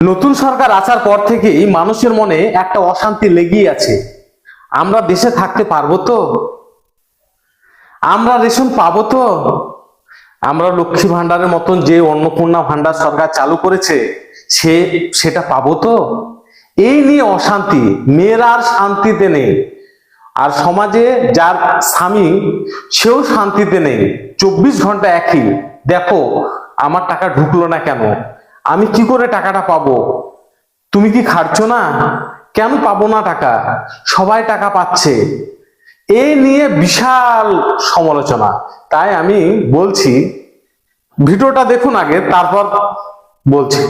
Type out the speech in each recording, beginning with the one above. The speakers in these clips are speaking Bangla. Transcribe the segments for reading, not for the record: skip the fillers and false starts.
নতুন সরকার আসার পর থেকেই মানুষের মনে একটা অশান্তি লেগেই আছে। আমরা দেশে থাকতে পারবো তো? আমরা রেশন পাবো তো? আমরা লক্ষ্মী ভান্ডারের মতন যে অন্নপূর্ণা ভান্ডার সরকার চালু করেছে সেটা পাবো তো? এই নিয়ে অশান্তি, মেয়েরা আর শান্তিতে নেই। আর সমাজে যার স্বামী সেও শান্তিতে নেই। 24 ঘন্টা একই, দেখো আমার টাকা ঢুকলো না কেন, আমি কি করে টাকাটা পাবো, তুমি কি খাচ্ছো না, কেন পাবো না টাকা, সবাই টাকা পাচ্ছে। এই নিয়ে বিশাল সমালোচনা। তাই আমি বলছি, ভিডিওটা দেখুন আগে, তারপর বলছি।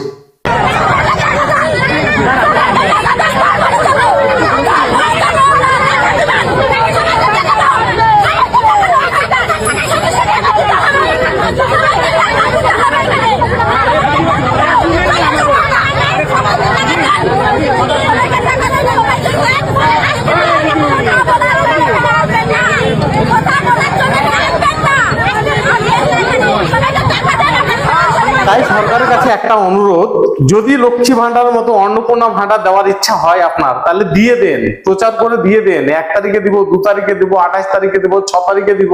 তাই সরকারের কাছে একটা অনুরোধ, যদি লক্ষ্মী ভান্ডারের মতো অন্নপূর্ণা ভান্ডার দেওয়ার ইচ্ছা হয় আপনার, তাহলে দিয়ে দেন, প্রচার করে দিয়ে দেন। 1 তারিখে দিব, 2 তারিখে দিব, 28 তারিখে দিব, 6 তারিখে দিব,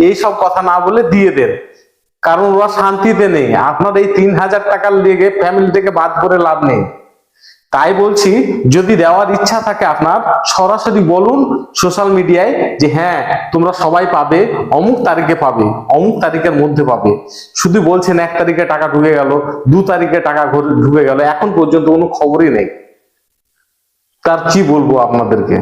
এইসব কথা না বলে দিয়ে দেন। কারণ ওরা শান্তিতে নেই। আপনার এই 3000 টাকার লেগে ফ্যামিলি থেকে বাদ করে লাভ নেই। তাই বলছি, যদি দেওয়ার ইচ্ছা থাকে আপনার, সরাসরি বলুন সোশ্যাল মিডিয়ায় যে হ্যাঁ তোমরা সবাই পাবে, অমুক তারিখে পাবে, অমুক তারিখের মধ্যে পাবে। শুধু বলছেন 1 তারিখে টাকা ঢুকে গেল, 2 তারিখে টাকা ঢুকে গেল, এখন পর্যন্ত কোনো খবরই নেই। তার কি বলবো আপনাদেরকে।